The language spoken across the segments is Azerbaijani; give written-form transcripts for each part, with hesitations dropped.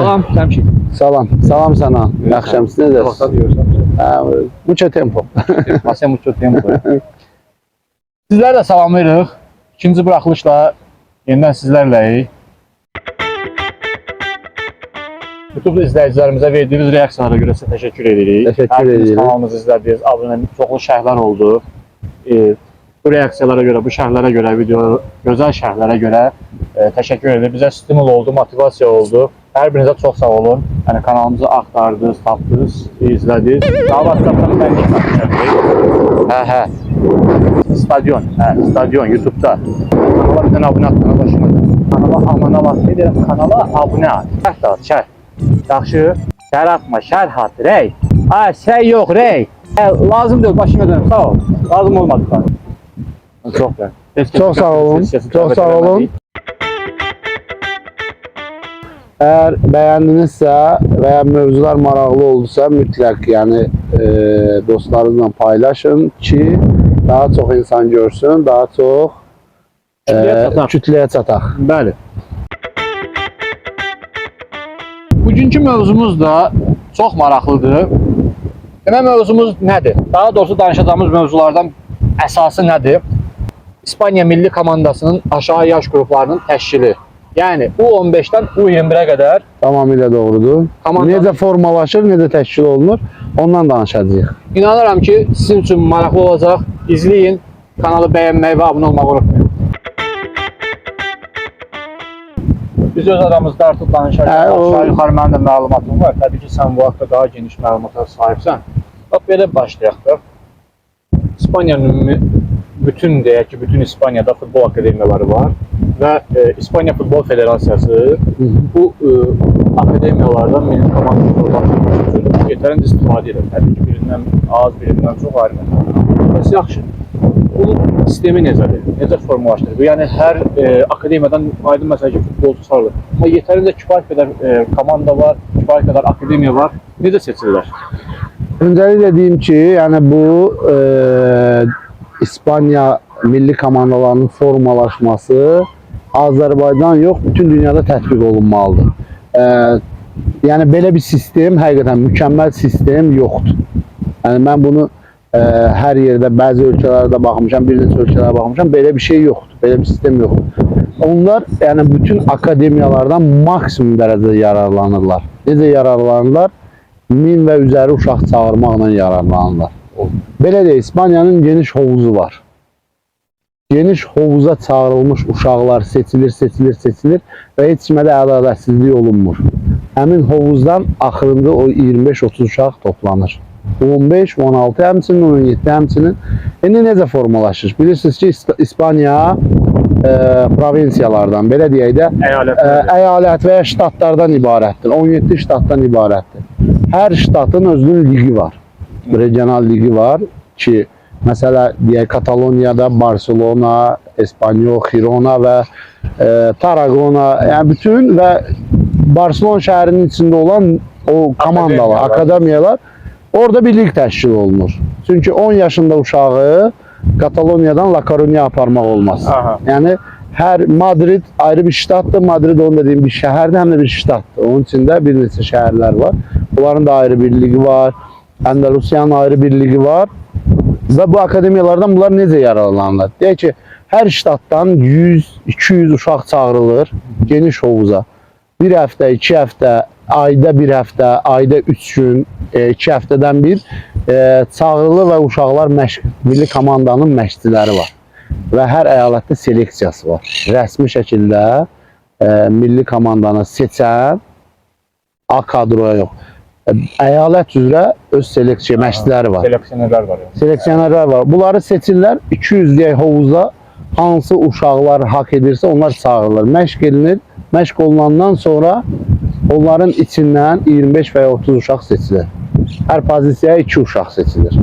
Salam, Cəmşid. Salam sana. Yaxşım, siz necəsiniz? Mucho tempo. Masya mucho tempo. Sizlər də salamlayırıq. İkinci buraxılışla yenidən sizlərləyik. YouTube izləyicilərimizə verdiyiniz reaksiyalara görə sizə təşəkkür edirik. Təşəkkür edirik. Kanalımızı izlədiniz, abunəlik çoxlu şərhlər oldu. Bu reaksiyalara görə, bu şərhlərə görə, gözəl şərhlərə görə təşəkkür edirik. Bizə stimul oldu, motivasiya oldu. Hər birinizə çox sağ olun. Yəni kanalımızı axtardınız, tapdınız, izlədiniz. Daha WhatsApp-dan bəlkə tapmışam. Stadion YouTube-da. Kanala bir dənə abunə at, kanala başıma. Kanala amana vaxt edirəm, kanala abunə at. Şərh. Yaxşı. Şərh atma, şərh at, rey. Şey yox, rey. Lazım deyil, başıma dönüm, sağ ol. Lazım olmadı. Çok sağ olun. Çok sağ olun. Eğer beğendinizse veya mevzular maraqlı olursa mütləq yani dostlarınızla paylaşın ki daha çok insan görsün, daha çok kütləyə çataq. Bəli. Bugünkü mövzumuz da çox maraqlıdır. Demək mövzumuz nədir? Daha doğrusu danışacağımız mövzulardan əsası nədir? İspanya milli komandasının aşağı yaş qruplarının təşkili. Yəni U15-dən U21-ə qədər tamamilə doğrudur. Necə formalaşır, necə təşkil olunur, ondan danışacağıq. İnanıram ki, sizin üçün maraqlı olacaq. İzləyin, kanalı bəyənməyi və abunə olmağı unutmayın. Biz öz aramızda artıq danışarıq. Aşağı yuxarı mənim də məlumatım var. Təbii ki, sən bu haqda daha geniş məlumata sahibsən. Bax, belə başlayaq da. İspaniyanın bütün İspaniyada futbol akademiyaları var və İspanya Futbol Federasiyası bu akademiyalardan milli komanda formalaşdırmaq üçün yetərincə istifadə edir. Təbii ki, birindən az, birindən çox ayrılır. Bəs yaxşı, bunun sistemi necədir? Necə formalaşdırır? Yəni hər akademiyadan aydın məsələ ki, futbolcu sarılır. Amma yetərincə kifayət qədər komanda var, kifayət qədər akademiya var. Necə seçirlər? Öncəliklə deyim ki, yəni bu İspanya milli komandalarının formalaşması Azərbaycan yox, bütün dünyada tətbiq olunmalıdır. Yəni belə bir sistem, həqiqətən mükəmməl sistem yoxdur. Yəni mən bunu hər yerdə, bəzi ölkələrdə baxmışam, bir neçə ölkələrdə baxmışam, belə bir şey yoxdur, belə bir sistem yoxdur. Onlar yəni bütün akademiyalardan maksimum dərəcədə yararlanırlar. Necə yararlanırlar? 1000 və üzəri uşaq çağırmaqla yararlanırlar. Belə deyil, İspaniyanın geniş hovuzu var. Geniş hovuza çağırılmış uşaqlar seçilir və heç kimə də ədalətsizlik olunmur. Həmin hovuzdan axırında o 25-30 uşaq toplanır. 15, 16, həmçinin 17, həmçinin. Necə formalaşır? Bilirsiniz ki, İspaniya provinsiyalardan, belə deyək də, əyalət və ya ştatlardan ibarətdir. 17 ştatdan ibarətdir. Hər ştatın özünün ligi var. Regional ligi var ki, mesela diye Katalonya'da Barcelona, Espanyol, Girona ve Tarragona, yani bütün ve Barcelona şehrinin içinde olan o komandalar, akademiyalar orada bir lig təşkil olunur. Çünkü 10 yaşında uşağı Katalonya'dan La Coruña'ya aparmaq olmaz. Aha. Yani her Madrid ayrı bir ştatdır. Madrid onun dediğim bir şehirde hem de bir ştatdır. Onun içinde bir neçə şehirler var. Bunların da ayrı bir ligi var. Andalusiyanın ayrı bir ligi var. Və bu akademiyalardan bunlar necə yararlanırlar? Deyək ki, hər ştatdan 100-200 uşaq çağırılır geniş hovuza. Bir həftə, 2 həftə, ayda bir həftə, ayda 3 gün, 2 həftədən bir çağırılır və uşaqlar milli komandanın məşqçiləri var. Və hər əyalətdə seleksiyası var. Rəsmi şəkildə milli komandanı seçən A kadroya yox. Əyalət üzrə öz seleksiya məşqçiləri var. Seleksionerlər var. Seleksionerlər var. Bunları seçirlər. 200 deyək hovuza hansı uşaqlar hak edirsə onlar çağırılır. Məşq edilir. Məşq olunandan sonra onların içindən 25 və ya 30 uşaq seçilir. Hər pozisiyaya 2 uşaq seçilir.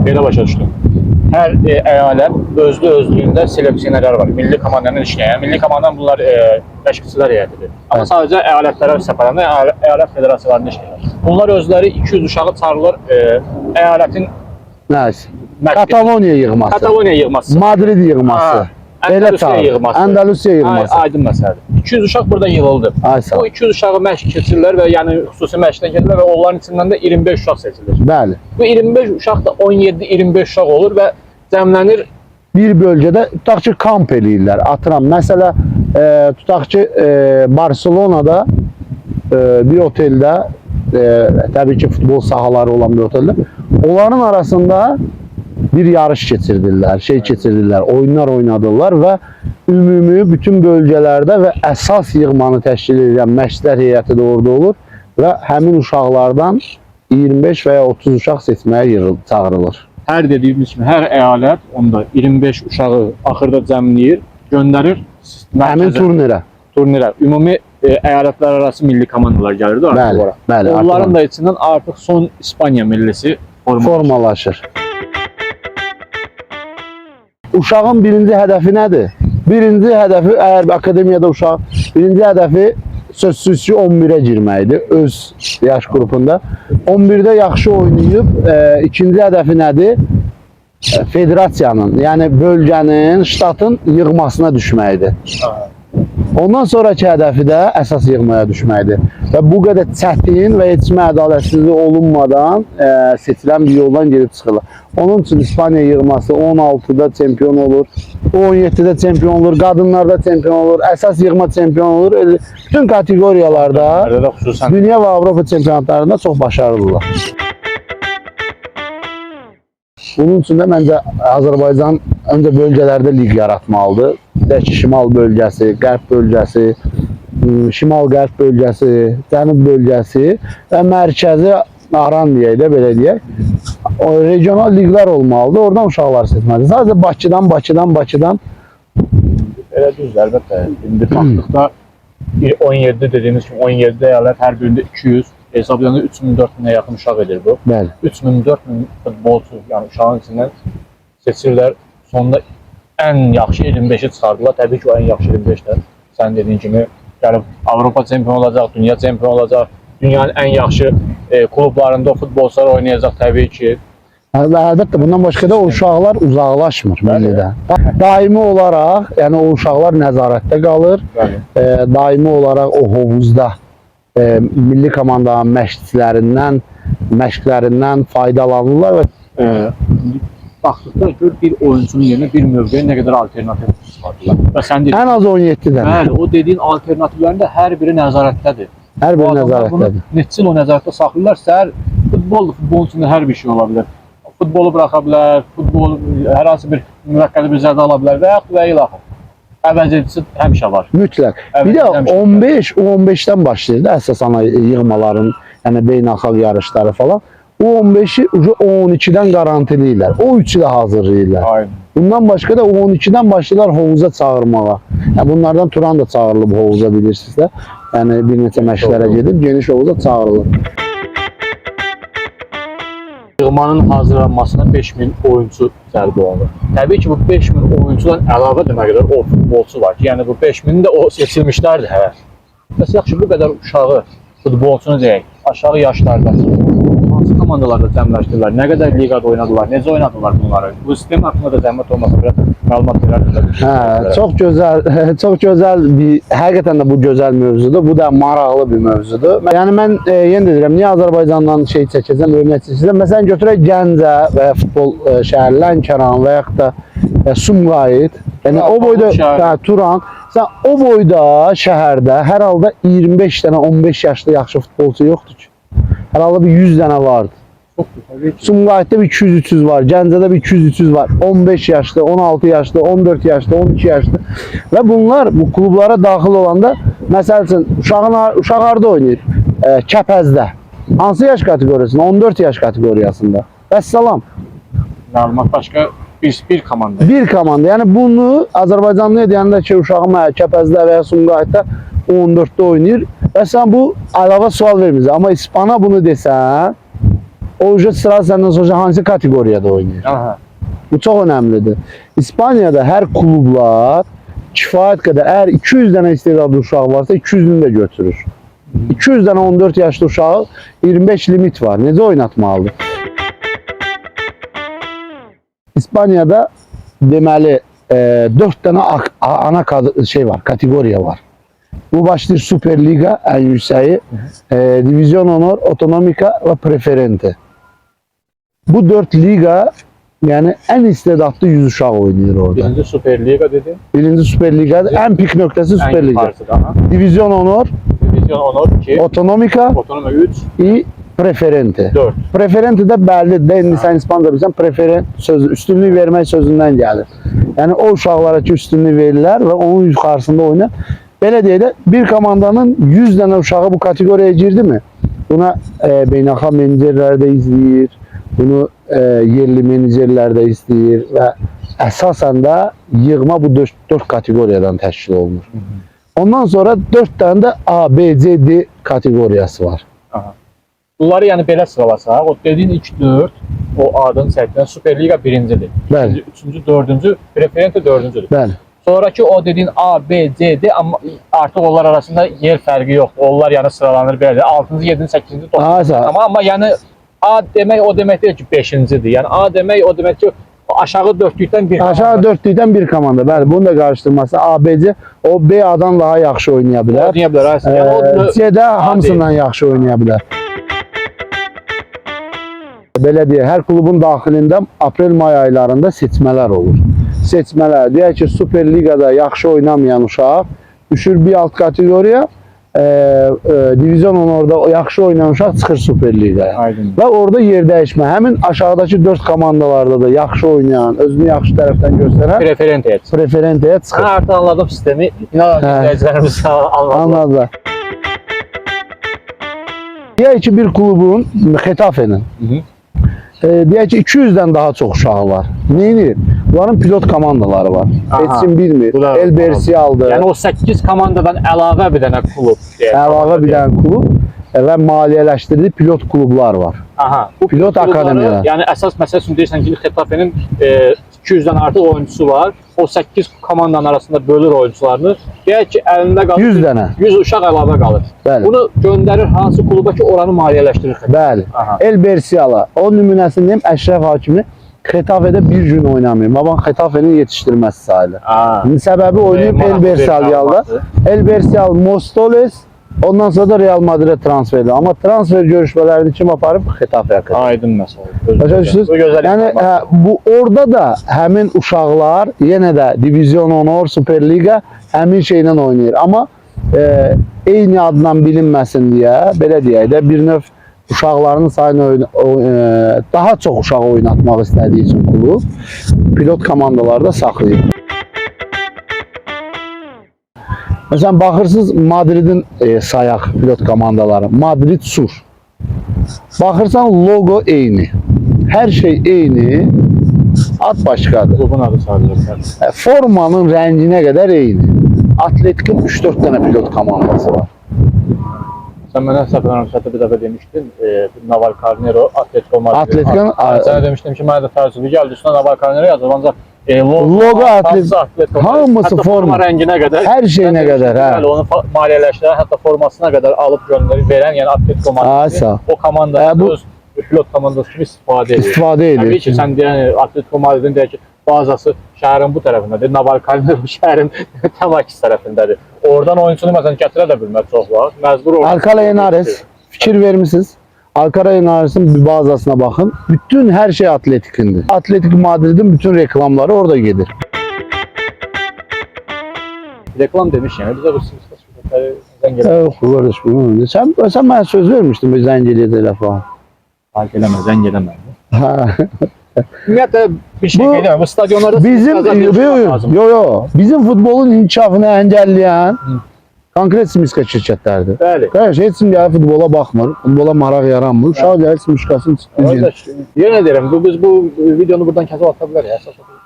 Belə başa düşdüm. Hər əyalət özlüyündə seleksionerlər var. Milli komandanın işləyən. Milli komandanın bunlar məşqçilər heyətidir. Amma sadəcə əyalətlərə səpələnmə, əyalət federasiyalarında işləyirlər. Bunlar özləri 200 uşağı çağırılır əyalətin Kataloniya yığması. Kataloniya yığması. Madrid yığması. Elə çağırır. Andalusiya yığması. Aydın məsələdir. 200 uşaq burada yığıldı. Ay sağ ol. Bu 200 uşağı məşq keçirirlər və yəni xüsusi məşqdən keçirlər və onların içindən də 25 uşaq seçilir. Bəli. Bu 25 uşaq da 17-25 uşaq olur və cəmlənir. Bir bölgədə tutaq ki, kamp eləyirlər. Atıram. Məsələ tutaq ki, Barcelonada bir oteldə, təbii ki, futbol sahaları olan bir oteldə, onların arasında bir yarış keçirdirlər, oyunlar oynadırlar və ümumi bütün bölgələrdə və əsas yığmanı təşkil edən məşqçilər heyəti də orada olur və həmin uşaqlardan 25 və ya 30 uşaq seçməyə çağırılır. Hər dediyimiz kimi, hər əyalət onda 25 uşağı axırda cəmləyir, göndərir həmin turnirə. Ümumi əyalətlər arası milli komandalar gəlir də artıq ora. Bəli, onların da içindən artıq son İspaniya millisi formalaşır. Uşağın birinci hədəfi nədir? Birinci hədəfi, əgər akademiyada uşaq, birinci hədəfi sözsüz ki 11-ə girməkdir öz yaş qrupunda. 11-də yaxşı oynayıb, ikinci hədəfi nədir? Federasiyanın, yəni bölgənin, ştatın yığmasına düşməkdir. Ondan sonraki hədəfi də əsas yığmaya düşməkdir. Və bu qədər çətin və yetişmə ədalətsizliyi olunmadan seçilən bir yoldan gedib çıxırlar. Onun üçün İspaniya yığması 16-da çempion olur, 17-də çempion olur, qadınlarda çempion olur, əsas yığma çempion olur. Bütün kateqoriyalarda, dünya və Avropa çempionatlarında çox başarılılar. Bunun üçün də məncə Azərbaycan öncə bölgələrdə lig yaratmalıdır. Dəki Şimal bölgəsi, Qərb bölgəsi, Şimal-Qərb bölgəsi, Cənub bölgəsi və mərkəzi Aran deyək də, belə deyək. Regional liglər olmalıdır, oradan uşaqlar seçməlidir. Sadəcə Bakıdan. Elə düzdür, əlbəttə. İndi baxdıqda 17 dediyimiz kimi 17 əyalət hər birində 200, hesablayanda 3000-4000-ə yaxın uşaq edir bu. Bəli. 3000-4000 futbolçu, yəni uşağın içindən seçirlər. Sonunda ən yaxşı 25-i çıxardılar. Təbii ki, o ən yaxşı 25-lər. Sən dediyin kimi gəlib Avropa çempionu olacaq, dünya çempionu olacaq. Dünyanın ən yaxşı klublarında futbolçular oynayacaq təbii ki. Əlbəttə, bundan başqa da o uşaqlar uzaqlaşmır millidən. Daimi olaraq, yəni o uşaqlar nəzarətdə qalır. Daimi olaraq o hovuzda milli komandanın məşqlərindən faydalanırlar və baxdıqda gör bir oyuncunun yerinə bir mövqeyə nə qədər alternativ çıxardılar. Və sən dedin, ən az 17 dənə. Bəli, o dediyin alternativlərin də hər biri nəzarətdədir. Hər biri nəzarətdədir. Neçə il o nəzarətdə saxlayırlar. Səhər futbolun içində hər bir şey ola bilər. Futbolu buraxa bilər, hər hansı bir müvəqqəti bir zədə ala bilər və yaxud və ilaxır. Əvəzedicisi həmişə var. Mütləq. Bir də 15-dən başlayır da əsas ana yığmaların, yəni beynəlxalq yarışları falan. O 15-i 12-dən qarantiləyirlər. O 3-ü də hazırlayırlar. Aynen. Bundan başqa da 12-dən başlayırlar hovuza çağırmağa. Yəni bunlardan Turan da çağırılıb hovuza, bilirsiniz də. Yəni bir neçə məşqlərə gedib geniş hovuza çağırılır. Yığmanın hazırlanmasına 5000 oyuncu cəlb olunur. Təbii ki, bu 5000 oyuncudan əlavə demək qədər o futbolçu var ki, yəni bu 5000-i də o seçilmişlərdir hələ. Bəs yaxşı, bu qədər uşağı, futbolçunu deyək, aşağı yaşlarda hansı komandalarda cəmləşdirdilər, nə qədər liqada oynadılar, necə oynadılar bunları? Bu sistem haqqında da zəhmət olmasa biraz məlumat verərdilər. Çox gözəl bir, həqiqətən də bu gözəl mövzudur. Bu da maraqlı bir mövzudur. Yəni mən yenə deyirəm, niyə Azərbaycandan çəkəcəm, örnək çəkəcəm? Məsələn, götürək Gəncə və ya futbol şəhəri Lənkəran və yaxud da Sumqayıt. Yəni o boyda Turan, o boyda şəhərdə hər halda 25 dənə 15 yaşlı yaxşı futbolçu yoxdur ki. Hər halda bir 100 dənə vardı. Sumqayıtda bir 200-300 var, Gəncədə bir 200-300 var. 15 yaşlı, 16 yaşlı, 14 yaşlı, 12 yaşlı. Və bunlar bu klublara daxil olanda, məsəl üçün, uşaq harda oynayır? Kəpəzdə. Hansı yaş kateqoriyasında? 14 yaş kateqoriyasında. Vəssalam. Məlumat başqa bir komanda. Bir komanda. Yəni bunu Azərbaycanlı deyəndə ki, uşağım Kəpəzdə və ya Sumqayıtda 14-də oynayır. Və sən bu əlavə sual vermirsən. Amma İspana bunu desən, o sıra səndən sonra hansı kateqoriyada oynayır? Aha. Bu çox önəmlidir. İspaniyada hər klublar kifayət qədər, əgər 200 dənə istedadlı uşaq varsa 200-ünü də götürür. 200 dənə 14 yaşlı uşağı 25 limit var. Necə oynatmalıdır? İspaniyada deməli 4 tane ana şey var, kategoriya var. Bu başlayır Süper Liga en yükseği, Divizyon Honor, Otonomika ve Preferente. Bu 4 liga yani en istedatlı 100 uşaq oynayır orada. Birinci Süper Liga dedi. Birinci Süper Liga, en pik noktası Süper Liga. Divizyon Honor, Divizyon Honor 2, Otonomika, Otonomika 3, i Preferente. 4. Preferente de belli, sen İspanya'da bilirsən, preferen söz, üstünlük vermək sözündən gəlir. Yəni o uşaqlara ki üstünlük verirlər və onun yuxarısında oynar. Belə deyək də bir komandanın 100 dənə uşağı bu kateqoriyaya girdi mi? Buna beynəlxalq menecerlər də izləyir, bunu yerli menecerlər də izləyir və əsasən də yığma bu 4 kateqoriyadan təşkil olunur. Ondan sonra 4 dənə də A, B, C, D kateqoriyası var. Aha. Bunları yəni belə sıralasaq, o dediyin ilk 4, o adın səhvdən Süper Liga birincidir. Bəli. Üçüncü, dördüncü, Preferente dördüncüdür. Bəli. Sonraki o dediğin A, B, C, D ama artık onlar arasında yer fərqi yoxdur. Onlar yəni sıralanır belədir. 6-cı, 7-ci, 8-ci, 9-cu. Amma yəni A demək o demək deyil ki 5-cidir. Yəni A demək o demək ki aşağı 4-lükdən bir komanda. Aşağı 4-lükdən bir komanda. Bəli, bunu da qarışdırması A, B, C. O B A'dan daha yaxşı oynaya bilər. Oynaya bilər. Yəni C də hamısından yaxşı oynaya bilər. Belə deyək, hər klubun daxilində aprel-may aylarında seçmələr olur. Seçmələr, deyək ki, Süper Ligada yaxşı oynamayan uşaq düşür bir alt kategoriya, Divizyon Honorda yaxşı oynayan uşaq çıxır Süper Ligaya. Aydın. Və orada yer dəyişmə. Həmin aşağıdakı 4 komandalarda da yaxşı oynayan, özünü yaxşı tərəfdən göstərən Preferenteye çıxır. Mən artıq anladım sistemi. İnanın izləyicilərimiz anladılar. Deyək ki, bir klubun Xetafe'nin deyək ki 200-dən daha çox uşağı var. Neyini? Bunların pilot komandaları var. Etsin bilmir. El Bersial'dır. Yəni o 8 komandadan əlavə bir dənə klub. Əlavə bir dənə klub və maliyyələşdirdiyi pilot klublar var. Aha. Bu pilot akademiyalar. Yəni əsas məsələ üçün deyirsən ki, Xetafe'nin 200-dən artıq oyuncusu var. O 8 komandanın arasında bölür oyuncularını. Deyək ki, əlində qalır 100 dənə. 100 uşaq əlavə qalır. Bəli. Bunu göndərir hansı kluba ki, oranı maliyyələşdirir. Bəli. El Bersial'a. O nümunəsini deyim, Əşrəf Hakimi Xetafe'də bir gün oynamayın. Baban Xetafe'nin yetişdirməsi sayılır. Səbəbi oynayıb El Bersial'da. El Bersial, Mostoles, ondan sonra da Real Madrid'e transfer edilir. Amma transfer görüşmələrini kim aparıb? Xetafe'yə qədər. Aydın məsələ. Başa düşdünüz? Yəni bu orada da həmin uşaqlar yenə də Divizyon Honor, Süper Liga həmin şeylə oynayır. Amma eyni adından bilinməsin deyə, belə deyək də bir növ uşaqlarının sayını daha çox uşağı oynatmaq istədiyi üçün klub pilot komandalarda saxlayır. Məsələn, baxırsınız Madridin sayaq pilot komandaları. Madrid Sur. Baxırsan logo eyni. Hər şey eyni. Ad başqadır. Klubun adı sadəcə. Formanın rənginə qədər eyni. Atletik'in 3-4 dənə pilot komandası var. Sen bana Sətə bir dəfə demişdin, Naval Carnero, Atletico Madrid. Atletik'in... Sənə demişdim ki, mənə də tərcübü gəldi, üstüne Naval Carnero yazır, ancaq logo Atletico, hamısı forma rənginə qədər, hər şeyinə qədər, hə. Onu maliyyələşdirən, hətta formasına qədər alıb göndərib verən, yəni Atletico Madrid o komanda öz pilot komandası kimi istifadə edir. İstifadə edir. Təbii ki, sən deyən Atletico Madridin deyək ki, bazası şəhərin bu tərəfindədir, Naval Carnero şəhərin Təmakis tərəfindədir. Oradan oyuncunu məsələn gətirə də bilmək çox var. Məcbur oradan. Alcalá Henares, fikir vermisiniz? Alcalá Henares'in bir bazasına baxın. Bütün hər şey Atletik'indir. Atletico Madrid'in bütün reklamları orada gedir. Reklam demiş yani. Bize bu sırada zəng eləmə. Yox, qardaş, bunu. Sən mənə söz vermişdin bu zəng eləyə telefon. Fark eləmə, zəng eləmə. Hə. Ümumiyyətlə bir şey qeyd bu stadionlarda bizim futbolun inkişafını əngəlləyən konkret simiska şirkətlərdir. Bəli. Qardaş, heç kim gəlib futbola baxmır, futbola maraq yaranmır. Uşaq gəlib simiskasını çıxdır. Yenə deyirəm, biz bu videonu buradan kəsib ata bilərik. Əsas odur.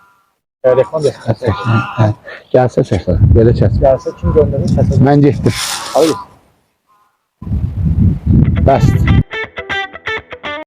Reklam desin. Gəlsə çəksə, belə kəs. Gəlsə kim göndərir, kəsə. Mən getdim. Hayır. Bəsdir.